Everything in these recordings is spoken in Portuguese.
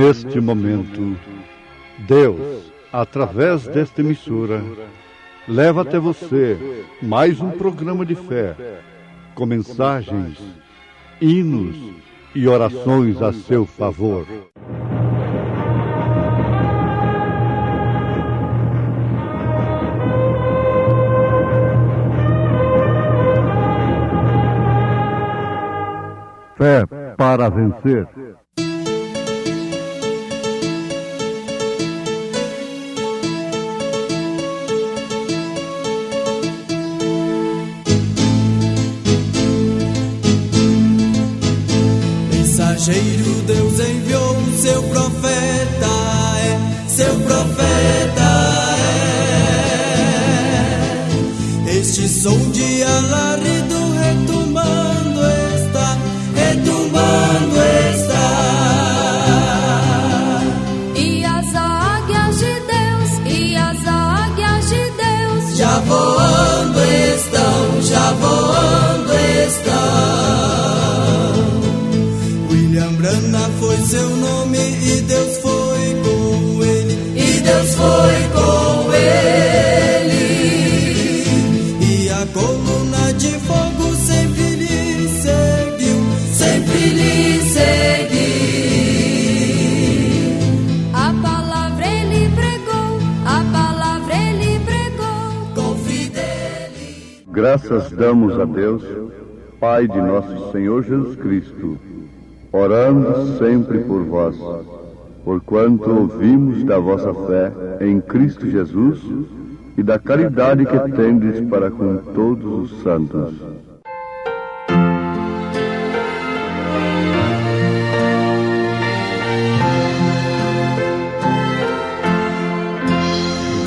neste momento, Deus, através desta emissora, leva até você mais um programa de fé, com mensagens, hinos e orações a seu favor. Fé para vencer. Mensageiro, Deus enviou o seu profeta, seu profeta é. Este som de alarido retumbando está, retumbando está. E as águias de Deus, e as águias de Deus já voando estão, já voando estão. Brana foi seu nome e Deus foi com ele, e Deus foi com ele. E a coluna de fogo sempre lhe seguiu, sempre lhe seguiu. A palavra ele pregou, a palavra ele pregou, com fidelidade. Graças damos a Deus, Pai de nosso Senhor Jesus Cristo, orando sempre por vós, porquanto ouvimos da vossa fé em Cristo Jesus e da caridade que tendes para com todos os santos.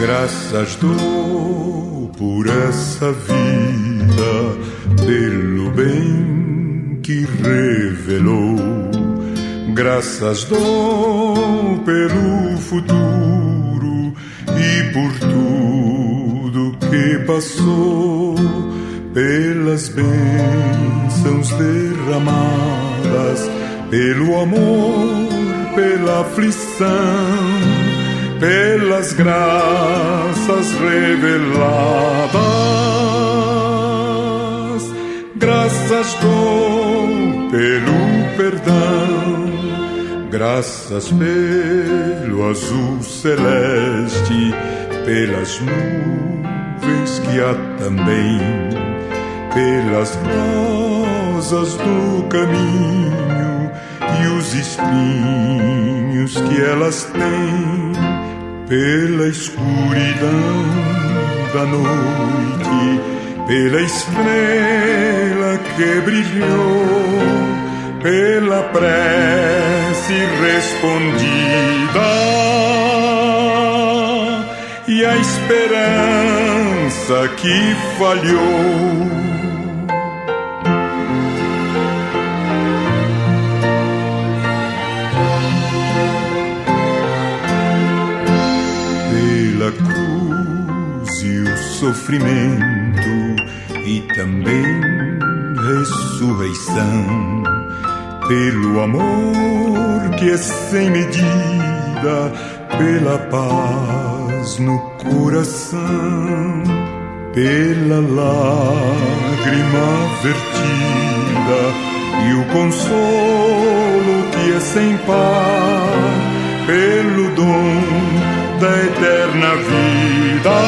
Graças dou por essa vida, pelo bem que revelou. Graças dou pelo futuro e por tudo que passou, pelas bênçãos derramadas, pelo amor, pela aflição, pelas graças reveladas. Graças dou pelo perdão, graças pelo azul celeste, pelas nuvens que há também, pelas rosas do caminho e os espinhos que elas têm, pela escuridão da noite, pela estrela que brilhou, pela prece respondida e a esperança que falhou. Pela cruz e o sofrimento e também ressurreição, pelo amor que é sem medida, pela paz no coração, pela lágrima vertida e o consolo que é sem par, pelo dom da eterna vida.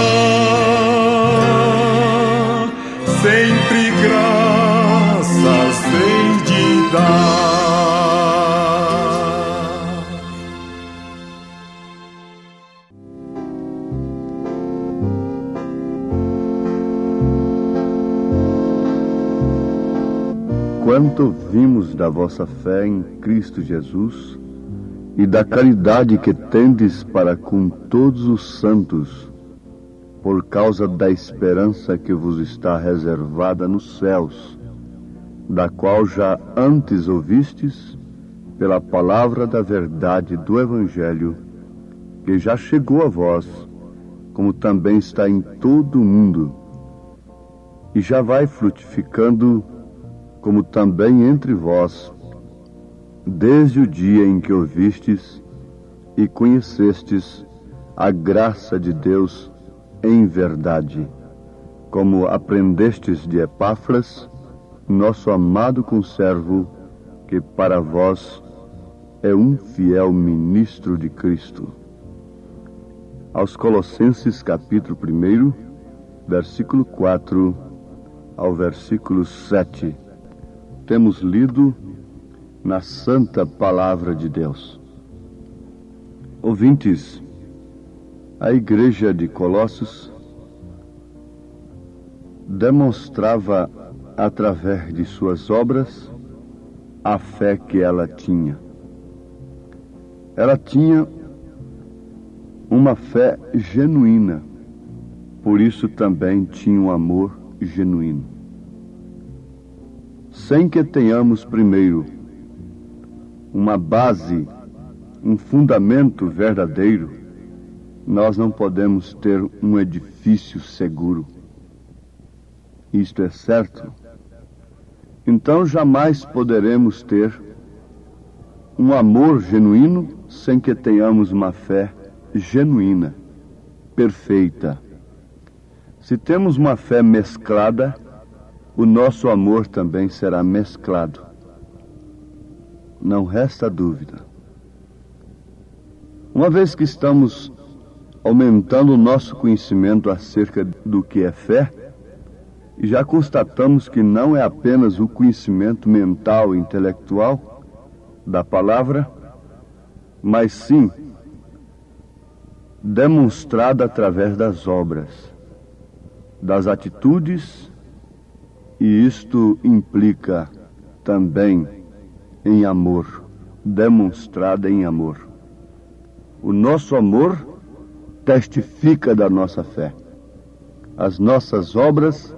Sempre graças hei de dar. Quanto vimos da vossa fé em Cristo Jesus e da caridade que tendes para com todos os santos, por causa da esperança que vos está reservada nos céus, da qual já antes ouvistes pela palavra da verdade do Evangelho, que já chegou a vós, como também está em todo o mundo, e já vai frutificando, como também entre vós, desde o dia em que ouvistes e conhecestes a graça de Deus em verdade, como aprendestes de Epáfras, nosso amado conservo, que para vós é um fiel ministro de Cristo. Aos Colossenses capítulo 1, versículo 4 ao versículo 7, temos lido na santa palavra de Deus. Ouvintes, a igreja de Colossos demonstrava através de suas obras a fé que ela tinha. Ela tinha uma fé genuína, por isso também tinha um amor genuíno. Sem que tenhamos primeiro uma base, um fundamento verdadeiro, nós não podemos ter um edifício seguro. Isto é certo? Então jamais poderemos ter um amor genuíno sem que tenhamos uma fé genuína, perfeita. Se temos uma fé mesclada, o nosso amor também será mesclado. Não resta dúvida. Uma vez que estamos aumentando o nosso conhecimento acerca do que é fé, e já constatamos que não é apenas o conhecimento mental e intelectual da palavra, mas sim demonstrada através das obras, das atitudes, e isto implica também em amor, demonstrada em amor. O nosso amor testifica da nossa fé. As nossas obras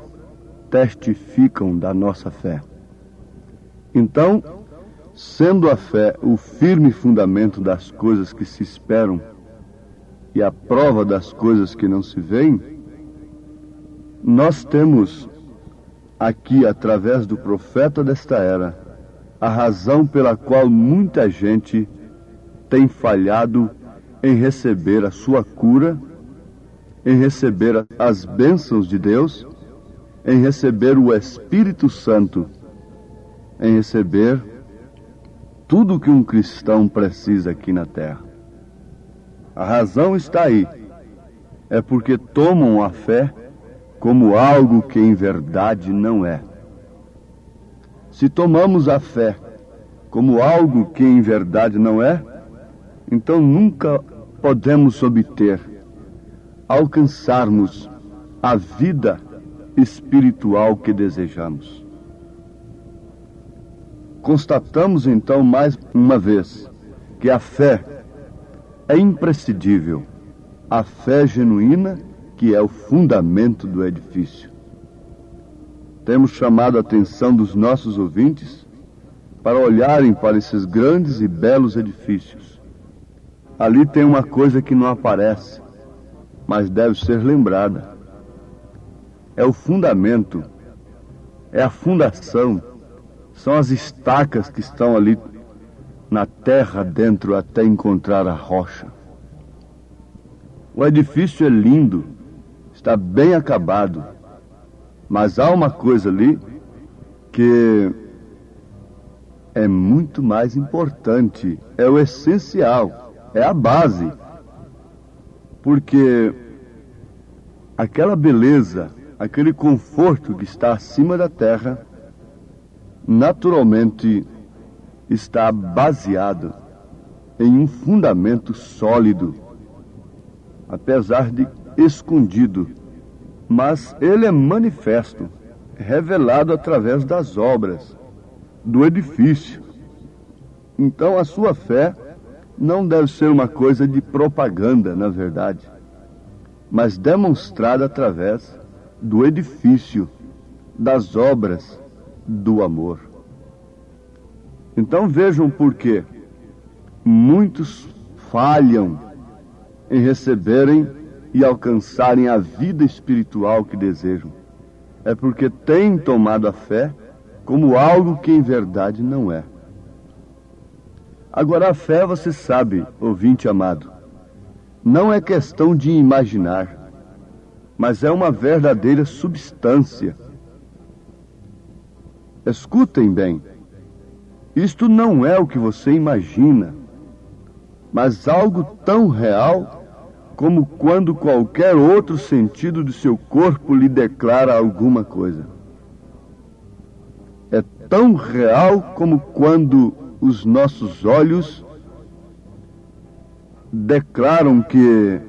testificam da nossa fé. Então, sendo a fé o firme fundamento das coisas que se esperam e a prova das coisas que não se veem, nós temos aqui, através do profeta desta era, a razão pela qual muita gente tem falhado em receber a sua cura, em receber as bênçãos de Deus, em receber o Espírito Santo, em receber tudo que um cristão precisa aqui na terra. A razão está aí. É porque tomam a fé como algo que em verdade não é. Se tomamos a fé como algo que em verdade não é, então nunca podemos obter, alcançarmos a vida espiritual que desejamos. Constatamos então mais uma vez que a fé é imprescindível, a fé genuína que é o fundamento do edifício. Temos chamado a atenção dos nossos ouvintes para olharem para esses grandes e belos edifícios. Ali tem uma coisa que não aparece, mas deve ser lembrada. É o fundamento, é a fundação, são as estacas que estão ali na terra dentro até encontrar a rocha. O edifício é lindo, está bem acabado, mas há uma coisa ali que é muito mais importante, é o essencial, é a base, porque aquela beleza, aquele conforto que está acima da terra, naturalmente está baseado em um fundamento sólido, apesar de escondido, mas ele é manifesto, revelado através das obras, do edifício. Então a sua fé não deve ser uma coisa de propaganda, na verdade, mas demonstrada através do edifício, das obras, do amor. Então vejam por que muitos falham em receberem e alcançarem a vida espiritual que desejam. É porque têm tomado a fé como algo que em verdade não é. Agora, a fé, você sabe, ouvinte amado, não é questão de imaginar, mas é uma verdadeira substância. Escutem bem, isto não é o que você imagina, mas algo tão real como quando qualquer outro sentido do seu corpo lhe declara alguma coisa. É tão real como quando os nossos olhos declaram que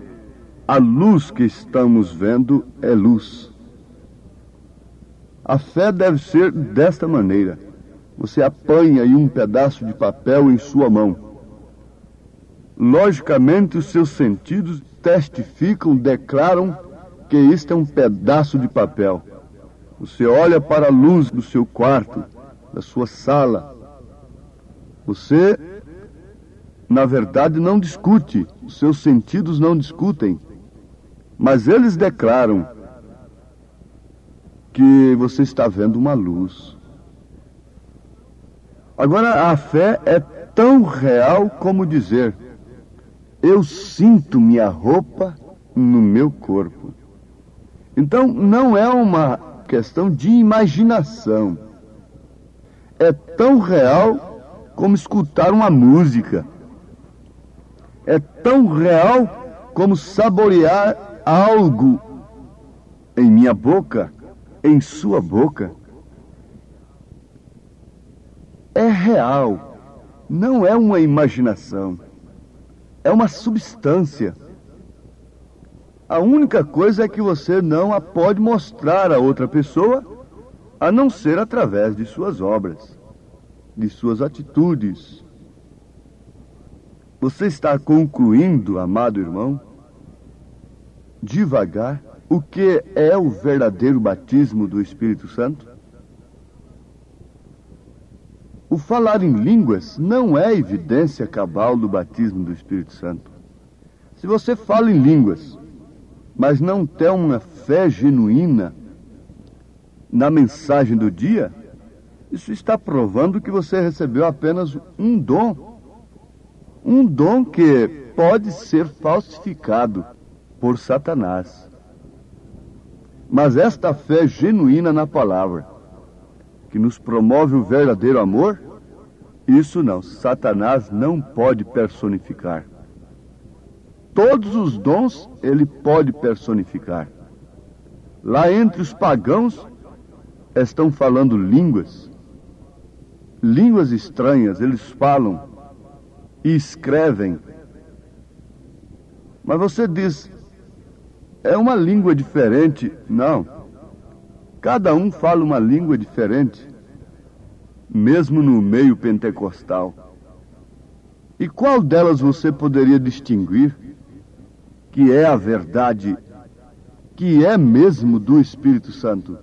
a luz que estamos vendo é luz. A fé deve ser desta maneira. Você apanha aí um pedaço de papel em sua mão. Logicamente, os seus sentidos testificam, declaram que isto é um pedaço de papel. Você olha para a luz do seu quarto, da sua sala. Você, na verdade, não discute. Os seus sentidos não discutem. Mas eles declaram que você está vendo uma luz. Agora, a fé é tão real como dizer: eu sinto minha roupa no meu corpo. Então, não é uma questão de imaginação. É tão real como escutar uma música. É tão real como saborear algo em minha boca, em sua boca. É real, não é uma imaginação. É uma substância. A única coisa é que você não a pode mostrar a outra pessoa, a não ser através de suas obras, de suas atitudes. Você está concluindo, amado irmão, devagar, o que é o verdadeiro batismo do Espírito Santo? O falar em línguas não é evidência cabal do batismo do Espírito Santo. Se você fala em línguas, mas não tem uma fé genuína na mensagem do dia, isso está provando que você recebeu apenas um dom. Um dom que pode ser falsificado por Satanás. Mas esta fé genuína na palavra, que nos promove o verdadeiro amor, isso não, Satanás não pode personificar. Todos os dons ele pode personificar. Lá entre os pagãos estão falando línguas estranhas, eles falam e escrevem. Mas você diz, é uma língua diferente. Não. Cada um fala uma língua diferente, mesmo no meio pentecostal. E qual delas você poderia distinguir que é a verdade, que é mesmo do Espírito Santo?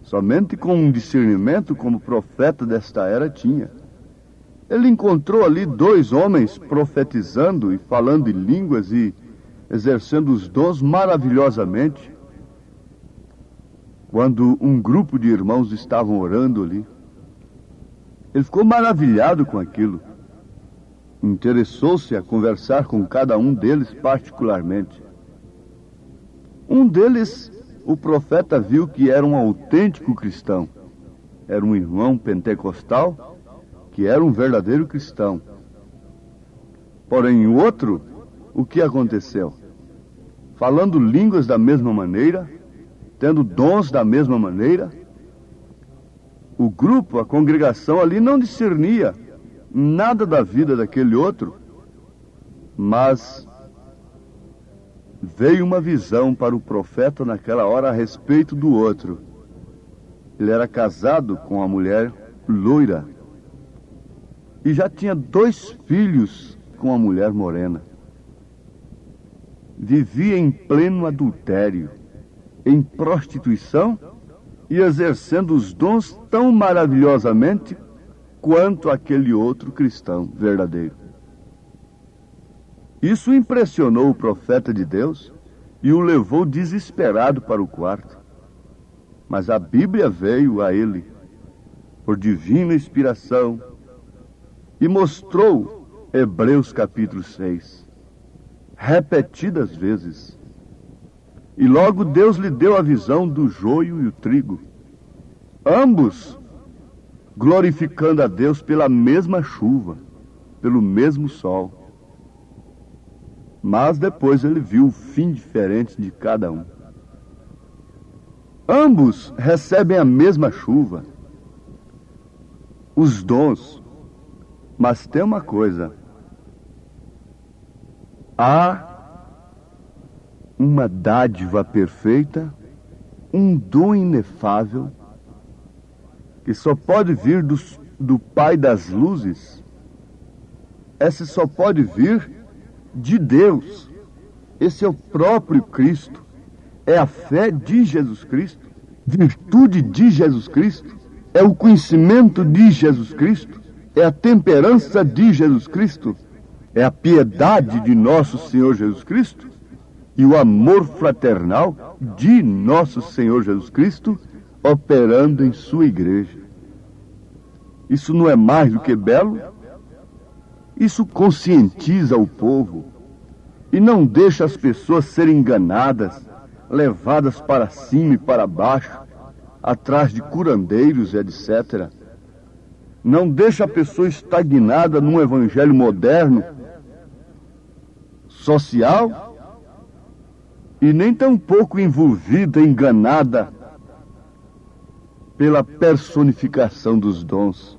Somente com um discernimento como o profeta desta era tinha. Ele encontrou ali 2 homens profetizando e falando em línguas e exercendo os dons maravilhosamente. Quando um grupo de irmãos estavam orando ali, ele ficou maravilhado com aquilo. Interessou-se a conversar com cada um deles particularmente. Um deles, o profeta viu que era um autêntico cristão. Era um irmão pentecostal que era um verdadeiro cristão. Porém, o outro, o que aconteceu? Falando línguas da mesma maneira, tendo dons da mesma maneira, o grupo, a congregação ali não discernia nada da vida daquele outro, mas veio uma visão para o profeta naquela hora a respeito do outro. Ele era casado com uma mulher loira e já tinha 2 filhos com uma mulher morena. Vivia em pleno adultério, em prostituição e exercendo os dons tão maravilhosamente quanto aquele outro cristão verdadeiro. Isso impressionou o profeta de Deus e o levou desesperado para o quarto. Mas a Bíblia veio a ele, por divina inspiração, E mostrou Hebreus capítulo 6, repetidas vezes. E logo Deus lhe deu a visão do joio e o trigo, ambos glorificando a Deus pela mesma chuva, pelo mesmo sol. Mas depois ele viu o fim diferente de cada um. Ambos recebem a mesma chuva, os dons, mas tem uma coisa: há uma dádiva perfeita, um dom inefável, que só pode vir do Pai das luzes. Esse só pode vir de Deus. Esse é o próprio Cristo. É a fé de Jesus Cristo, virtude de Jesus Cristo, é o conhecimento de Jesus Cristo, é a temperança de Jesus Cristo, é a piedade de nosso Senhor Jesus Cristo e o amor fraternal de nosso Senhor Jesus Cristo operando em sua igreja. Isso não é mais do que belo? Isso conscientiza o povo e não deixa as pessoas serem enganadas, levadas para cima e para baixo, atrás de curandeiros, etc. Não deixa a pessoa estagnada num evangelho moderno, social, e nem tampouco envolvida, enganada pela personificação dos dons.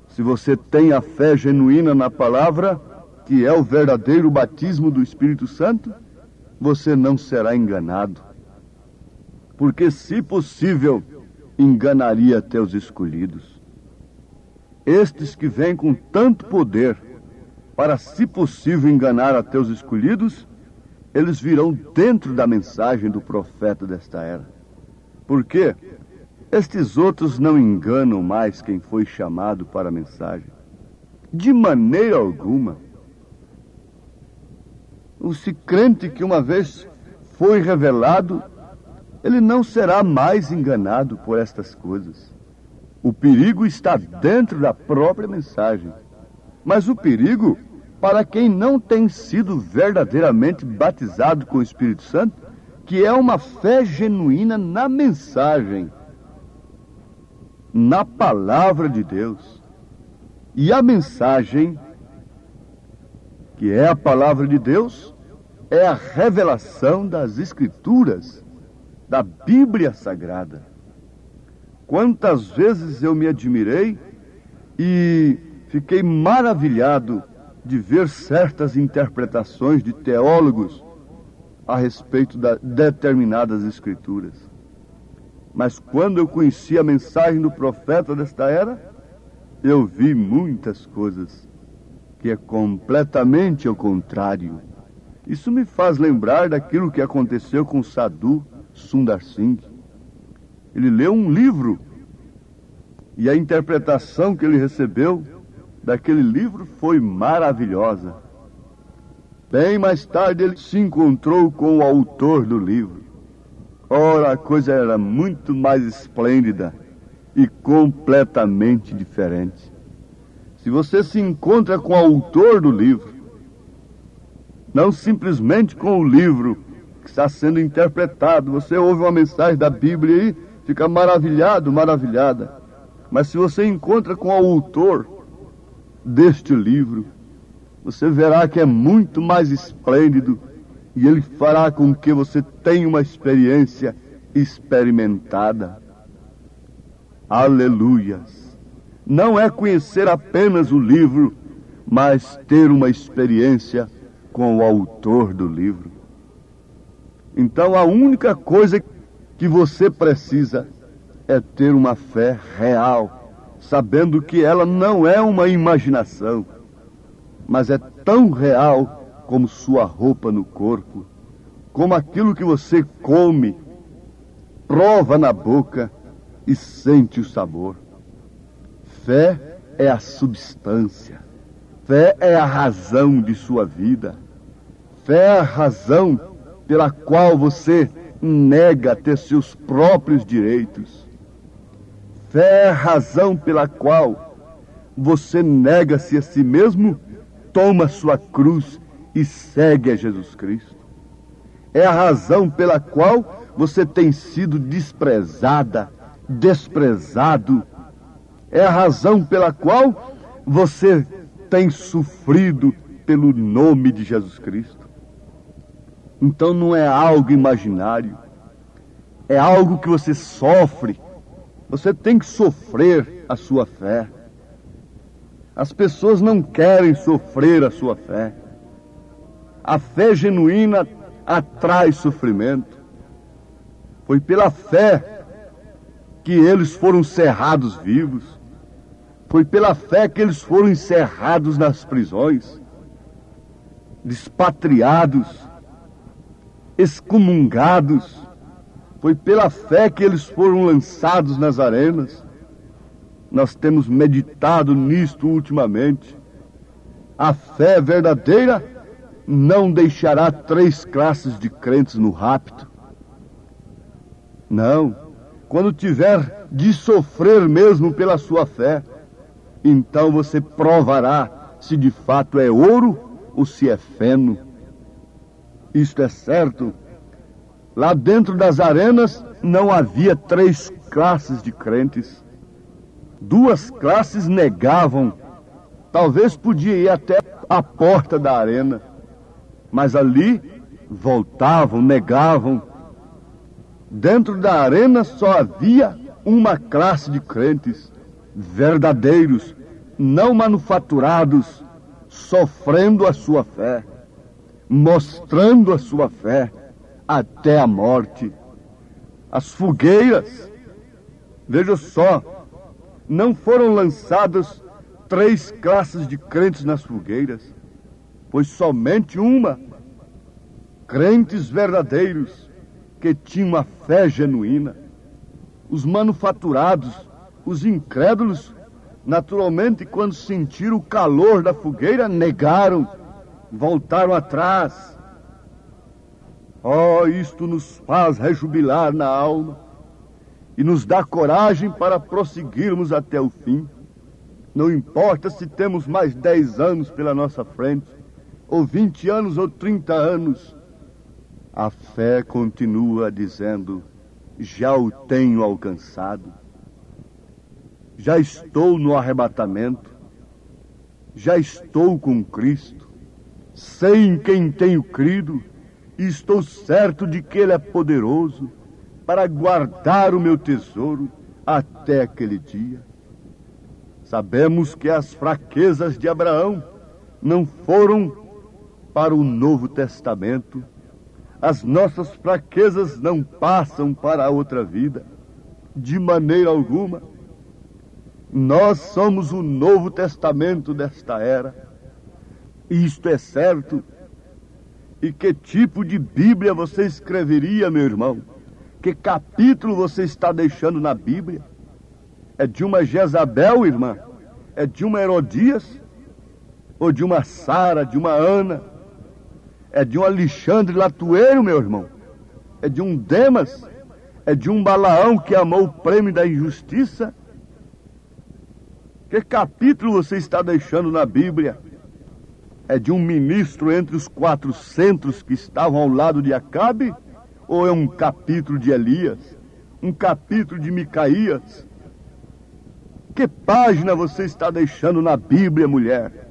Se você tem a fé genuína na palavra, que é o verdadeiro batismo do Espírito Santo, você não será enganado. Porque, se possível, enganaria até os escolhidos. Estes que vêm com tanto poder para, se possível, enganar até os escolhidos, eles virão dentro da mensagem do profeta desta era. Por quê? Estes outros não enganam mais quem foi chamado para a mensagem. De maneira alguma. O crente que uma vez foi revelado, ele não será mais enganado por estas coisas. O perigo está dentro da própria mensagem. Mas o perigo, para quem não tem sido verdadeiramente batizado com o Espírito Santo, que é uma fé genuína na mensagem, na palavra de Deus. E a mensagem, que é a palavra de Deus, é a revelação das Escrituras, da Bíblia Sagrada. Quantas vezes eu me admirei e fiquei maravilhado de ver certas interpretações de teólogos a respeito de determinadas Escrituras. Mas quando eu conheci a mensagem do profeta desta era, eu vi muitas coisas que é completamente ao contrário. Isso me faz lembrar daquilo que aconteceu com Sadhu Sundar Singh. Ele leu um livro e a interpretação que ele recebeu daquele livro foi maravilhosa. Bem mais tarde ele se encontrou com o autor do livro. Ora, a coisa era muito mais esplêndida e completamente diferente. Se você se encontra com o autor do livro, não simplesmente com o livro que está sendo interpretado, você ouve uma mensagem da Bíblia e fica maravilhado, maravilhada. Mas se você encontra com o autor deste livro, você verá que é muito mais esplêndido e ele fará com que você tenha uma experiência experimentada. Aleluias! Não é conhecer apenas o livro, mas ter uma experiência com o autor do livro. Então a única coisa que você precisa é ter uma fé real, sabendo que ela não é uma imaginação, mas é tão real como sua roupa no corpo, como aquilo que você come, prova na boca e sente o sabor. Fé é a substância, fé é a razão de sua vida, fé é a razão pela qual você nega ter seus próprios direitos. Fé é a razão pela qual você nega-se a si mesmo, toma sua cruz e segue a Jesus Cristo. É a razão pela qual você tem sido desprezada, desprezado. É a razão pela qual você tem sofrido pelo nome de Jesus Cristo. Então não é algo imaginário, é algo que você sofre. Você tem que sofrer a sua fé. As pessoas não querem sofrer a sua fé. A fé genuína atrai sofrimento. Foi pela fé que eles foram cerrados vivos. Foi pela fé que eles foram encerrados nas prisões, expatriados, excomungados. Foi pela fé que eles foram lançados nas arenas. Nós temos meditado nisto ultimamente. A fé verdadeira não deixará 3 classes de crentes no rapto. Não. Quando tiver de sofrer mesmo pela sua fé, então você provará se de fato é ouro ou se é feno. Isto é certo. Lá dentro das arenas não havia 3 classes de crentes. 2 classes negavam. Talvez podia ir até a porta da arena, mas ali voltavam, negavam. Dentro da arena só havia uma classe de crentes verdadeiros, não manufaturados, sofrendo a sua fé, mostrando a sua fé até a morte. As fogueiras, veja só, não foram lançadas 3 classes de crentes nas fogueiras, foi somente uma. Crentes verdadeiros que tinham a fé genuína. Os manufaturados, os incrédulos, naturalmente, quando sentiram o calor da fogueira, negaram, voltaram atrás. Oh, isto nos faz rejubilar na alma e nos dá coragem para prosseguirmos até o fim. Não importa se temos mais 10 anos pela nossa frente, ou 20 anos ou 30 anos, a fé continua dizendo: já o tenho alcançado, já estou no arrebatamento, já estou com Cristo, sei em quem tenho crido e estou certo de que Ele é poderoso para guardar o meu tesouro até aquele dia. Sabemos que as fraquezas de Abraão não foram para o Novo Testamento. As nossas fraquezas não passam para a outra vida, de maneira alguma. Nós somos o Novo Testamento desta era. Isto é certo. E que tipo de Bíblia você escreveria, meu irmão? Que capítulo você está deixando na Bíblia? É de uma Jezabel, irmã? É de uma Herodias? Ou de uma Sara, de uma Ana? É de um Alexandre Latueiro, meu irmão? É de um Demas? É de um Balaão que amou o prêmio da injustiça? Que capítulo você está deixando na Bíblia? É de um ministro entre os 400 que estavam ao lado de Acabe? Ou é um capítulo de Elias? Um capítulo de Micaías? Que página você está deixando na Bíblia, mulher?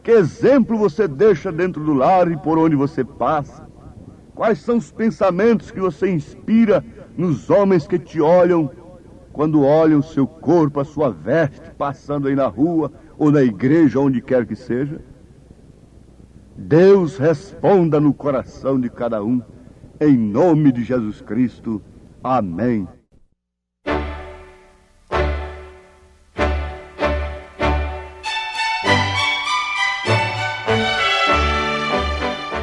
Que exemplo você deixa dentro do lar e por onde você passa? Quais são os pensamentos que você inspira nos homens que te olham, quando olham o seu corpo, a sua veste, passando aí na rua ou na igreja, onde quer que seja? Deus responda no coração de cada um, em nome de Jesus Cristo. Amém.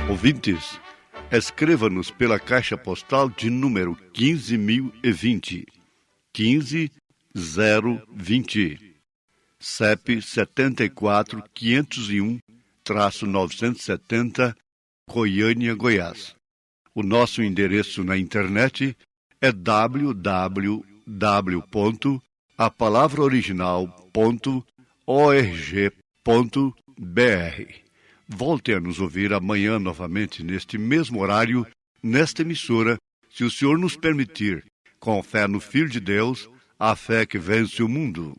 Ouvintes, escreva-nos pela caixa postal de número 15.020, 15020, CEP 74.501-970, Goiânia, Goiás. O nosso endereço na internet é www.apalavraoriginal.org. Volte a nos ouvir amanhã novamente, neste mesmo horário, nesta emissora, se o Senhor nos permitir, com fé no Filho de Deus, a fé que vence o mundo.